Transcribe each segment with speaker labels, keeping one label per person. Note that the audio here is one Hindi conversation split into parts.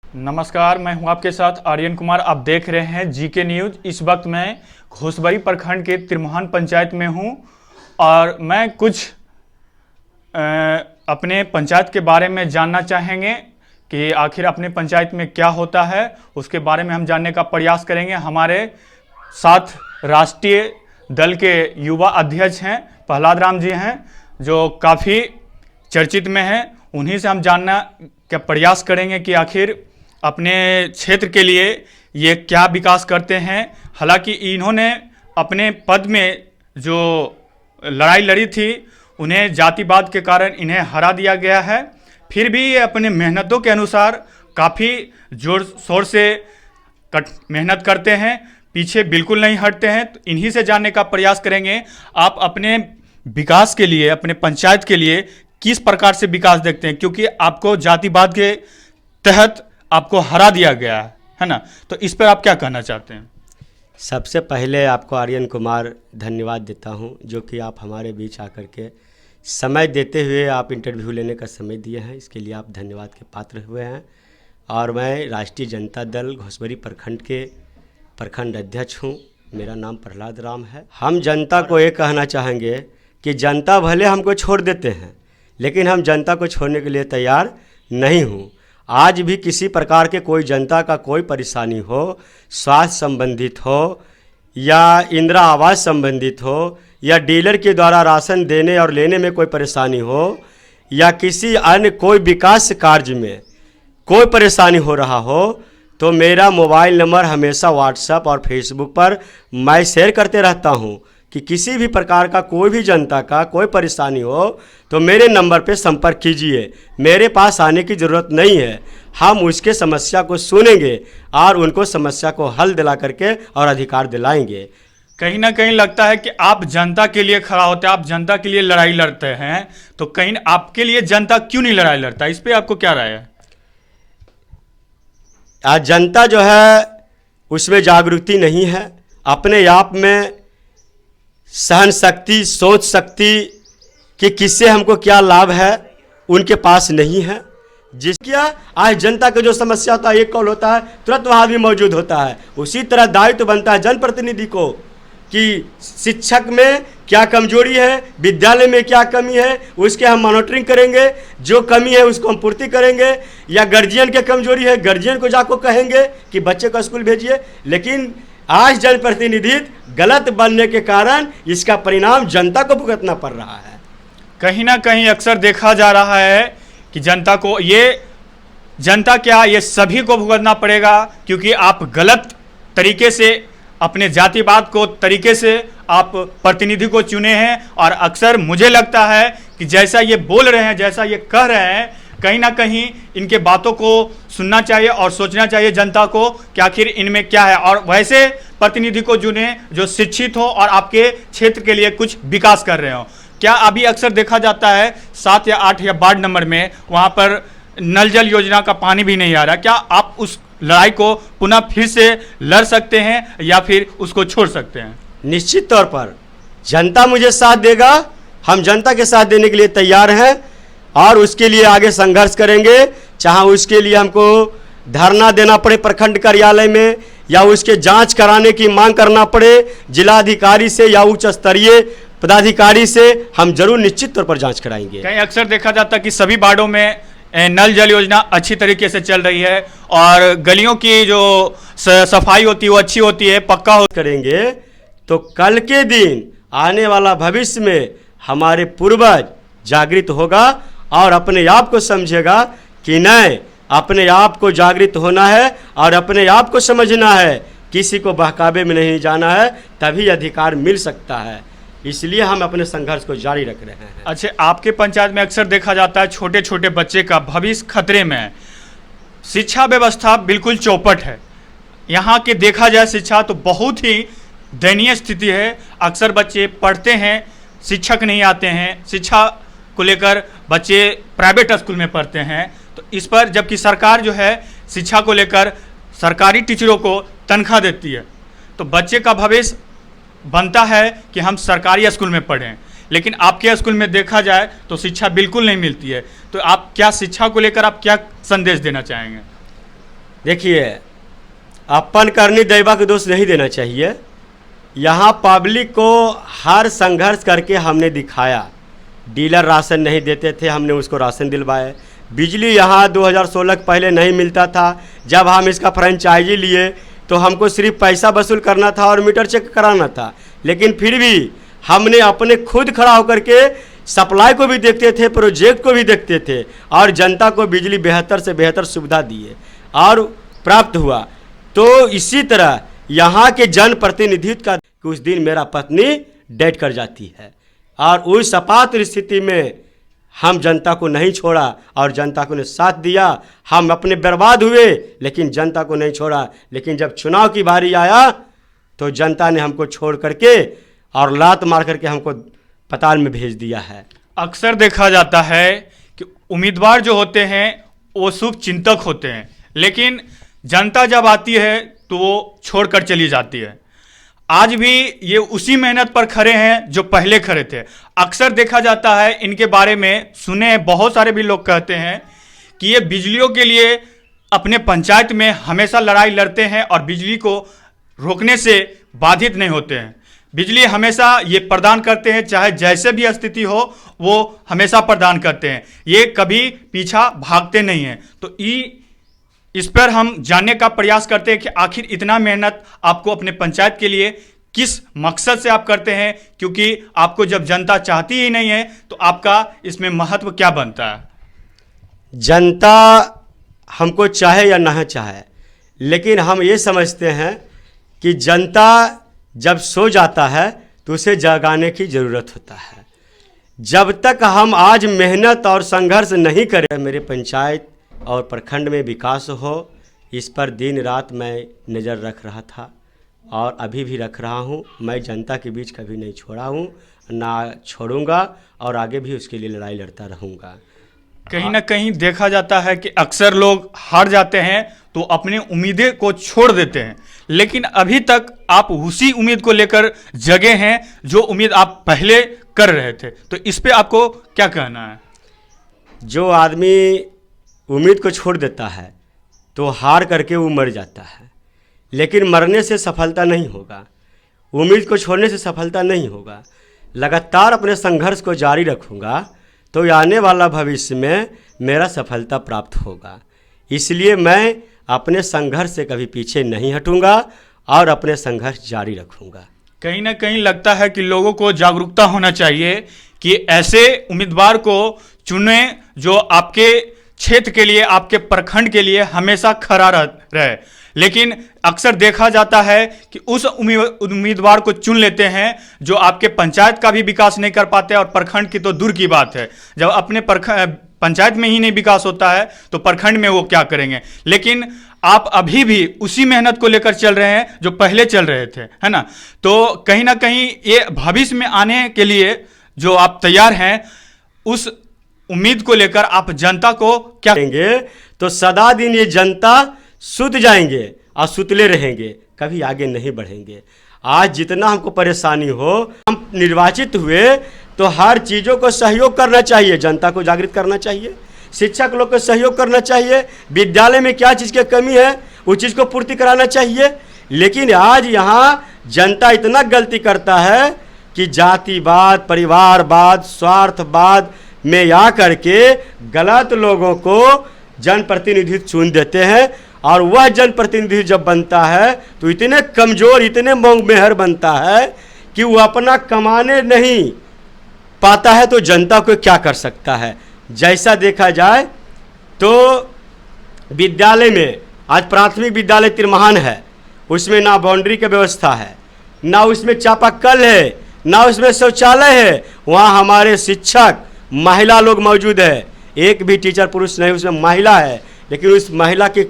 Speaker 1: नमस्कार, मैं हूं आपके साथ आर्यन कुमार। आप देख रहे हैं जीके न्यूज। इस वक्त मैं घोसबरी प्रखंड के त्रिमोहन पंचायत में हूं और मैं कुछ अपने पंचायत के बारे में जानना चाहेंगे कि आखिर अपने पंचायत में क्या होता है, उसके बारे में हम जानने का प्रयास करेंगे। हमारे साथ राष्ट्रीय दल के युवा अध्यक्ष हैं प्रहलाद राम जी हैं, जो काफ़ी चर्चित में हैं। उन्हीं से हम जानना का प्रयास करेंगे कि आखिर अपने क्षेत्र के लिए ये क्या विकास करते हैं। हालांकि इन्होंने अपने पद में जो लड़ाई लड़ी थी, उन्हें जातिवाद के कारण इन्हें हरा दिया गया है। फिर भी ये अपने मेहनतों के अनुसार काफ़ी जोर शोर से मेहनत करते हैं, पीछे बिल्कुल नहीं हटते हैं। तो इन्हीं से जानने का प्रयास करेंगे, आप अपने विकास के लिए, अपने पंचायत के लिए किस प्रकार से विकास देखते हैं, क्योंकि आपको जातिवाद के तहत आपको हरा दिया गया है ना। तो इस पर आप क्या कहना चाहते हैं?
Speaker 2: सबसे पहले आपको आर्यन कुमार धन्यवाद देता हूं, जो कि आप हमारे बीच आकर के समय देते हुए आप इंटरव्यू लेने का समय दिए हैं, इसके लिए आप धन्यवाद के पात्र हुए हैं। और मैं राष्ट्रीय जनता दल घोसबरी प्रखंड के प्रखंड अध्यक्ष हूं। मेरा नाम प्रहलाद राम है। हम जनता को ये कहना चाहेंगे कि जनता भले हमको छोड़ देते हैं, लेकिन हम जनता को छोड़ने के लिए तैयार नहीं हूँ। आज भी किसी प्रकार के कोई जनता का कोई परेशानी हो, स्वास्थ्य संबंधित हो या इंदिरा आवास संबंधित हो या डीलर के द्वारा राशन देने और लेने में कोई परेशानी हो या किसी अन्य कोई विकास कार्य में कोई परेशानी हो रहा हो, तो मेरा मोबाइल नंबर हमेशा व्हाट्सएप और फेसबुक पर मैं शेयर करते रहता हूँ कि किसी भी प्रकार का कोई भी जनता का कोई परेशानी हो तो मेरे नंबर पे संपर्क कीजिए। मेरे पास आने की ज़रूरत नहीं है, हम उसके समस्या को सुनेंगे और उनको समस्या को हल दिला करके और अधिकार दिलाएंगे।
Speaker 1: कहीं ना कहीं लगता है कि आप जनता के लिए खड़ा होते हैं, आप जनता के लिए लड़ाई लड़ते हैं, तो कहीं आपके लिए जनता क्यों नहीं लड़ाई लड़ता? इस पर आपको क्या राय है?
Speaker 2: आज जनता जो है उसमें जागरूकता नहीं है, अपने आप में सहन शक्ति, सोच शक्ति कि किससे हमको क्या लाभ है उनके पास नहीं है। जिसकी आज जनता का जो समस्या होता है, एक कॉल होता है, तुरंत वहाँ भी मौजूद होता है। उसी तरह दायित्व बनता है जनप्रतिनिधि को कि शिक्षक में क्या कमजोरी है, विद्यालय में क्या कमी है, उसके हम मॉनिटरिंग करेंगे, जो कमी है उसको हम पूर्ति करेंगे। या गार्जियन की कमजोरी है, गार्जियन को जाकर कहेंगे कि बच्चे को स्कूल भेजिए। लेकिन आज जनप्रतिनिधित्व गलत बनने के कारण इसका परिणाम जनता को भुगतना पड़ रहा है।
Speaker 1: कहीं ना कहीं अक्सर देखा जा रहा है कि जनता को, ये जनता क्या, ये सभी को भुगतना पड़ेगा, क्योंकि आप गलत तरीके से अपने जातिवाद को तरीके से आप प्रतिनिधि को चुने हैं। और अक्सर मुझे लगता है कि जैसा ये बोल रहे हैं, जैसा ये कह रहे हैं, कहीं ना कहीं इनके बातों को सुनना चाहिए और सोचना चाहिए जनता को कि आखिर इनमें क्या है, और वैसे प्रतिनिधि को चुने जो शिक्षित हो और आपके क्षेत्र के लिए कुछ विकास कर रहे हो। क्या अभी अक्सर देखा जाता है 7 या 8 या वार्ड नंबर में वहाँ पर नल जल योजना का पानी भी नहीं आ रहा? क्या आप उस लड़ाई को पुनः फिर से लड़ सकते हैं या फिर उसको छोड़ सकते हैं?
Speaker 2: निश्चित तौर पर जनता मुझे साथ देगा, हम जनता के साथ देने के लिए तैयार हैं और उसके लिए आगे संघर्ष करेंगे। चाहे उसके लिए हमको धरना देना पड़े प्रखंड कार्यालय में, या उसके जांच कराने की मांग करना पड़े जिलाधिकारी से या उच्च स्तरीय पदाधिकारी से, हम जरूर निश्चित तौर पर जांच कराएंगे।
Speaker 1: कहीं अक्सर देखा जाता है कि सभी वार्डों में नल जल योजना अच्छी तरीके से चल रही है और गलियों की जो सफाई होती है वो अच्छी होती है, पक्का हो
Speaker 2: करेंगे तो कल के दिन आने वाला भविष्य में हमारे पूर्वज जागृत होगा और अपने आप को समझेगा कि नहीं, अपने आप को जागृत होना है और अपने आप को समझना है, किसी को बहकावे में नहीं जाना है, तभी अधिकार मिल सकता है। इसलिए हम अपने संघर्ष को जारी रख रहे हैं।
Speaker 1: अच्छा, आपके पंचायत में अक्सर देखा जाता है छोटे छोटे बच्चे का भविष्य खतरे में है, शिक्षा व्यवस्था बिल्कुल चौपट है। यहाँ के देखा जाए शिक्षा तो बहुत ही दयनीय स्थिति है। अक्सर बच्चे पढ़ते हैं, शिक्षक नहीं आते हैं, शिक्षा को लेकर बच्चे प्राइवेट स्कूल में पढ़ते हैं। तो इस पर जबकि सरकार जो है शिक्षा को लेकर सरकारी टीचरों को तनख्वाह देती है, तो बच्चे का भविष्य बनता है कि हम सरकारी स्कूल में पढ़ें, लेकिन आपके स्कूल में देखा जाए तो शिक्षा बिल्कुल नहीं मिलती है। तो आप क्या शिक्षा को लेकर आप क्या संदेश देना चाहेंगे?
Speaker 2: देखिए, अपन करनी दैवा को दोष नहीं देना चाहिए। यहाँ पब्लिक को हर संघर्ष करके हमने दिखाया। डीलर राशन नहीं देते थे, हमने उसको राशन दिलवाए। बिजली यहाँ 2016 के पहले नहीं मिलता था। जब हम इसका फ्रेंचाइजी लिए तो हमको सिर्फ पैसा वसूल करना था और मीटर चेक कराना था, लेकिन फिर भी हमने अपने खुद खड़ा होकर के सप्लाई को भी देखते थे, प्रोजेक्ट को भी देखते थे और जनता को बिजली बेहतर से बेहतर सुविधा दिए और प्राप्त हुआ। तो इसी तरह यहाँ के जनप्रतिनिधित्व का उस दिन मेरा पत्नी डेथ कर जाती है और उस आपात स्थिति में हम जनता को नहीं छोड़ा और जनता को ने साथ दिया। हम अपने बर्बाद हुए लेकिन जनता को नहीं छोड़ा। लेकिन जब चुनाव की बारी आया तो जनता ने हमको छोड़ करके और लात मार करके हमको पताल में भेज दिया है।
Speaker 1: अक्सर देखा जाता है कि उम्मीदवार जो होते हैं वो शुभ चिंतक होते हैं, लेकिन जनता जब आती है तो वो छोड़कर चली जाती है। आज भी ये उसी मेहनत पर खड़े हैं जो पहले खड़े थे। अक्सर देखा जाता है, इनके बारे में सुने हैं, बहुत सारे भी लोग कहते हैं कि ये बिजलियों के लिए अपने पंचायत में हमेशा लड़ाई लड़ते हैं और बिजली को रोकने से बाधित नहीं होते हैं। बिजली हमेशा ये प्रदान करते हैं, चाहे जैसे भी स्थिति हो वो हमेशा प्रदान करते हैं। ये कभी पीछा भागते नहीं हैं। तो इस पर हम जानने का प्रयास करते हैं कि आखिर इतना मेहनत आपको अपने पंचायत के लिए किस मकसद से आप करते हैं, क्योंकि आपको जब जनता चाहती ही नहीं है तो आपका इसमें महत्व क्या बनता है?
Speaker 2: जनता हमको चाहे या ना चाहे, लेकिन हम ये समझते हैं कि जनता जब सो जाता है तो उसे जगाने की ज़रूरत होता है। जब तक हम आज मेहनत और संघर्ष नहीं करें, मेरे पंचायत और प्रखंड में विकास हो, इस पर दिन रात मैं नज़र रख रहा था और अभी भी रख रहा हूँ। मैं जनता के बीच कभी नहीं छोड़ा हूँ, ना छोड़ूंगा और आगे भी उसके लिए लड़ाई लड़ता रहूँगा।
Speaker 1: कहीं ना कहीं देखा जाता है कि अक्सर लोग हार जाते हैं तो अपनी उम्मीदें को छोड़ देते हैं, लेकिन अभी तक आप उसी उम्मीद को लेकर जगे हैं जो उम्मीद आप पहले कर रहे थे। तो इस पे आपको क्या कहना है?
Speaker 2: जो आदमी उम्मीद को छोड़ देता है तो हार करके वो मर जाता है, लेकिन मरने से सफलता नहीं होगा, उम्मीद को छोड़ने से सफलता नहीं होगा। लगातार अपने संघर्ष को जारी रखूँगा तो आने वाला भविष्य में मेरा सफलता प्राप्त होगा। इसलिए मैं अपने संघर्ष से कभी पीछे नहीं हटूँगा और अपने संघर्ष जारी रखूँगा।
Speaker 1: कहीं ना कहीं लगता है कि लोगों को जागरूकता होना चाहिए कि ऐसे उम्मीदवार को चुने जो आपके क्षेत्र के लिए, आपके प्रखंड के लिए हमेशा खड़ा रहे। लेकिन अक्सर देखा जाता है कि उस उम्मीदवार को चुन लेते हैं जो आपके पंचायत का भी विकास नहीं कर पाते, और प्रखंड की तो दूर की बात है। जब अपने पंचायत में ही नहीं विकास होता है तो प्रखंड में वो क्या करेंगे। लेकिन आप अभी भी उसी मेहनत को लेकर चल रहे हैं जो पहले चल रहे थे, है ना? तो कहीं ना कहीं ये भविष्य में आने के लिए जो आप तैयार हैं, उस उम्मीद को लेकर आप जनता को क्या
Speaker 2: करेंगे? तो सदा दिन ये जनता सुत जाएंगे और सुतले रहेंगे, कभी आगे नहीं बढ़ेंगे। आज जितना हमको परेशानी हो, हम निर्वाचित हुए तो हर चीज़ों को सहयोग करना चाहिए, जनता को जागृत करना चाहिए, शिक्षक लोग को सहयोग करना चाहिए, विद्यालय में क्या चीज़ की कमी है उस चीज़ को पूर्ति कराना चाहिए। लेकिन आज यहाँ जनता इतना गलती करता है कि जातिवाद, परिवारवाद, स्वार्थवाद में आ करके गलत लोगों को जनप्रतिनिधि चुन देते हैं, और वह जनप्रतिनिधि जब बनता है तो इतने कमज़ोर, इतने मोंगमेहर बनता है कि वो अपना कमाने नहीं पाता है तो जनता को क्या कर सकता है। जैसा देखा जाए तो विद्यालय में आज प्राथमिक विद्यालय तिरमहान है, उसमें ना बाउंड्री की व्यवस्था है, ना उसमें चापाकल है, ना उसमें शौचालय है। वहाँ हमारे शिक्षक महिला लोग मौजूद है, एक भी टीचर पुरुष नहीं, उसमें महिला है। लेकिन उस महिला के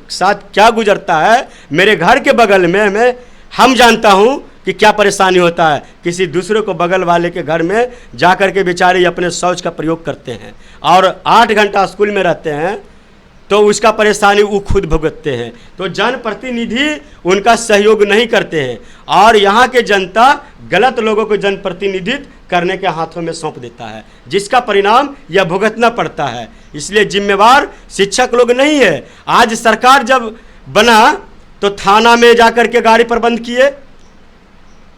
Speaker 2: साथ क्या गुजरता है मेरे घर के बगल में हम जानता हूँ कि क्या परेशानी होता है। किसी दूसरे को बगल वाले के घर में जा कर के बेचारे अपने शौच का प्रयोग करते हैं और 8 घंटा स्कूल में रहते हैं, तो उसका परेशानी वो खुद भुगतते हैं। तो जनप्रतिनिधि उनका सहयोग नहीं करते हैं और यहाँ के जनता गलत लोगों को जनप्रतिनिधित्व करने के हाथों में सौंप देता है, जिसका परिणाम यह भुगतना पड़ता है। इसलिए जिम्मेवार शिक्षक लोग नहीं है। आज सरकार जब बना तो थाना में जाकर के गाड़ी प्रबंध किए,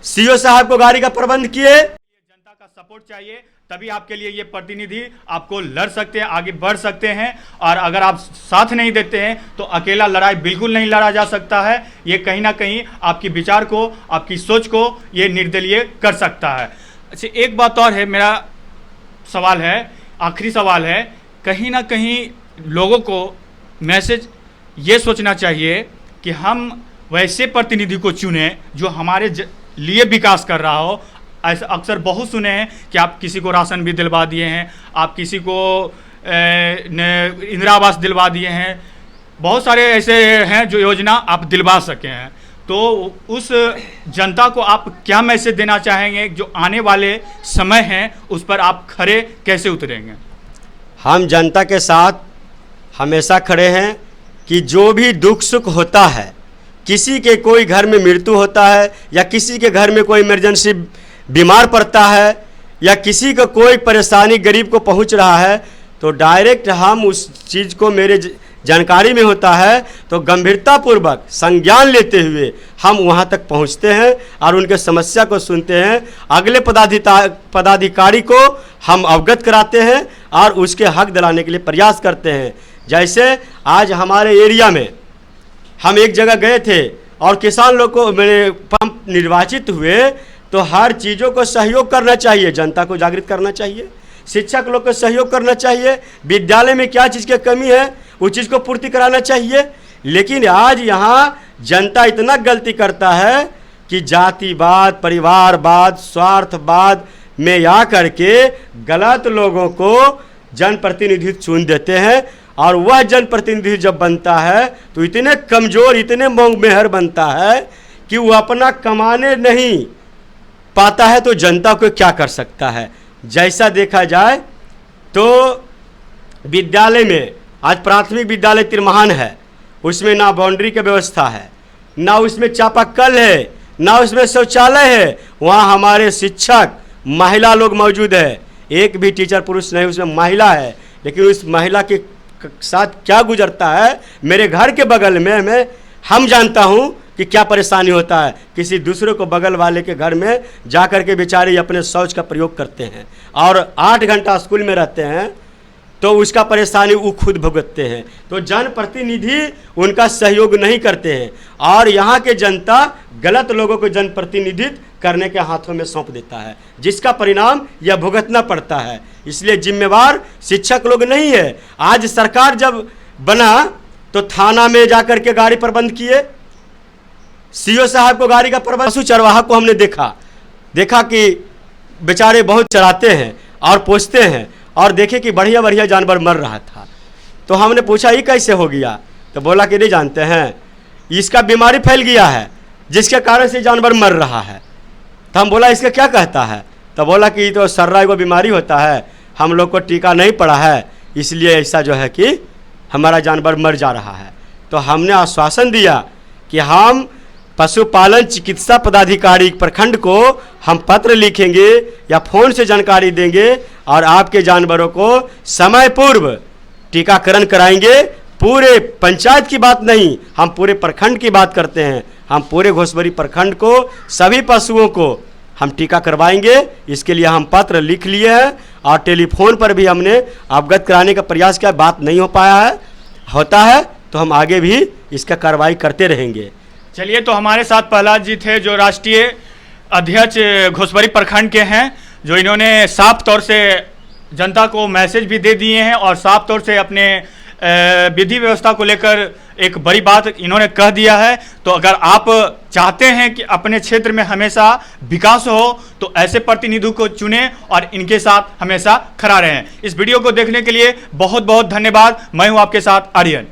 Speaker 2: सीओ साहब को गाड़ी का प्रबंध किए।
Speaker 1: जनता का सपोर्ट चाहिए, तभी आपके लिए ये प्रतिनिधि आपको लड़ सकते हैं, आगे बढ़ सकते हैं। और अगर आप साथ नहीं देते हैं तो अकेला लड़ाई बिल्कुल नहीं लड़ा जा सकता है। ये कहीं ना कहीं आपकी विचार को, आपकी सोच को ये निर्दलीय कर सकता है। अच्छा, एक बात और है, मेरा सवाल है, आखिरी सवाल है, कहीं ना कहीं लोगों को मैसेज ये सोचना चाहिए कि हम वैसे प्रतिनिधि को चुने जो हमारे लिए विकास कर रहा हो। ऐसा अक्सर बहुत सुने हैं कि आप किसी को राशन भी दिलवा दिए हैं, आप किसी को इंदिरा आवास दिलवा दिए हैं, बहुत सारे ऐसे हैं जो योजना आप दिलवा सके हैं। तो उस जनता को आप क्या मैसेज देना चाहेंगे जो आने वाले समय हैं उस पर आप खरे कैसे उतरेंगे?
Speaker 2: हम जनता के साथ हमेशा खड़े हैं कि जो भी दुख सुख होता है, किसी के कोई घर में मृत्यु होता है या किसी के घर में कोई इमरजेंसी बीमार पड़ता है या किसी को कोई परेशानी गरीब को पहुंच रहा है, तो डायरेक्ट हम उस चीज़ को मेरे जानकारी में होता है तो गंभीरतापूर्वक संज्ञान लेते हुए हम वहां तक पहुंचते हैं और उनके समस्या को सुनते हैं। अगले पदाधिकारी को हम अवगत कराते हैं और उसके हक दिलाने के लिए प्रयास करते हैं। जैसे आज हमारे एरिया में हम एक जगह गए थे और किसान लोग को मेरे पंप निर्वाचित हुए, तो हर चीज़ों को सहयोग करना चाहिए, जनता को जागृत करना चाहिए, शिक्षक लोग को सहयोग करना चाहिए, विद्यालय में क्या चीज़ की कमी है उस चीज़ को पूर्ति कराना चाहिए। लेकिन आज यहाँ जनता इतना गलती करता है कि जातिवाद, परिवारवाद, स्वार्थवाद में आ करके गलत लोगों को जनप्रतिनिधि चुन देते हैं। और वह जनप्रतिनिधि जब बनता है तो इतने कमज़ोर, इतने मोंगमेहर बनता है कि वो अपना कमाने नहीं पाता है तो जनता को क्या कर सकता है। जैसा देखा जाए तो विद्यालय में आज प्राथमिक विद्यालय तिरमहान है, उसमें ना बाउंड्री की व्यवस्था है, ना उसमें चापाकल है, ना उसमें शौचालय है। वहाँ हमारे शिक्षक महिला लोग मौजूद है, एक भी टीचर पुरुष नहीं, उसमें महिला है। लेकिन उस महिला के साथ क्या गुजरता है मेरे घर के बगल में हम जानता हूँ कि क्या परेशानी होता है। किसी दूसरे को बगल वाले के घर में जा कर के बेचारे अपने शौच का प्रयोग करते हैं और 8 घंटा स्कूल में रहते हैं, तो उसका परेशानी वो खुद भुगतते हैं। तो जनप्रतिनिधि उनका सहयोग नहीं करते हैं और यहाँ के जनता गलत लोगों को जनप्रतिनिधित्व करने के हाथों में सौंप देता है, जिसका परिणाम यह भुगतना पड़ता है। इसलिए जिम्मेवार शिक्षक लोग नहीं है। आज सरकार जब बना तो थाना में जाकर के गाड़ी प्रबंध किए, सीओ साहब को गाड़ी का प्रबंध। पशु चरवाहा को हमने देखा कि बेचारे बहुत चराते हैं और पोसते हैं और देखे कि बढ़िया बढ़िया जानवर मर रहा था। तो हमने पूछा ये कैसे हो गया, तो बोला कि नहीं जानते हैं, इसका बीमारी फैल गया है जिसके कारण से जानवर मर रहा है। तो हम बोला इसका क्या कहता है, तो बोला कि तो सर्रा को बीमारी होता है, हम लोग को टीका नहीं पड़ा है, इसलिए ऐसा जो है कि हमारा जानवर मर जा रहा है। तो हमने आश्वासन दिया कि हम पशुपालन चिकित्सा पदाधिकारी प्रखंड को हम पत्र लिखेंगे या फ़ोन से जानकारी देंगे और आपके जानवरों को समय पूर्व टीकाकरण कराएंगे। पूरे पंचायत की बात नहीं, हम पूरे प्रखंड की बात करते हैं। हम पूरे घोसबरी प्रखंड को सभी पशुओं को हम टीका करवाएंगे। इसके लिए हम पत्र लिख लिए हैं और टेलीफोन पर भी हमने अवगत कराने का प्रयास किया, बात नहीं हो पाया है। होता है तो हम आगे भी इसका कार्रवाई करते रहेंगे।
Speaker 1: चलिए, तो हमारे साथ प्रहलाद जी थे जो राष्ट्रीय अध्यक्ष घोसबरी प्रखंड के हैं, जो इन्होंने साफ तौर से जनता को मैसेज भी दे दिए हैं और साफ तौर से अपने विधि व्यवस्था को लेकर एक बड़ी बात इन्होंने कह दिया है। तो अगर आप चाहते हैं कि अपने क्षेत्र में हमेशा विकास हो तो ऐसे प्रतिनिधि को चुनें और इनके साथ हमेशा खड़ा रहें। इस वीडियो को देखने के लिए बहुत बहुत धन्यवाद। मैं हूं आपके साथ आर्यन।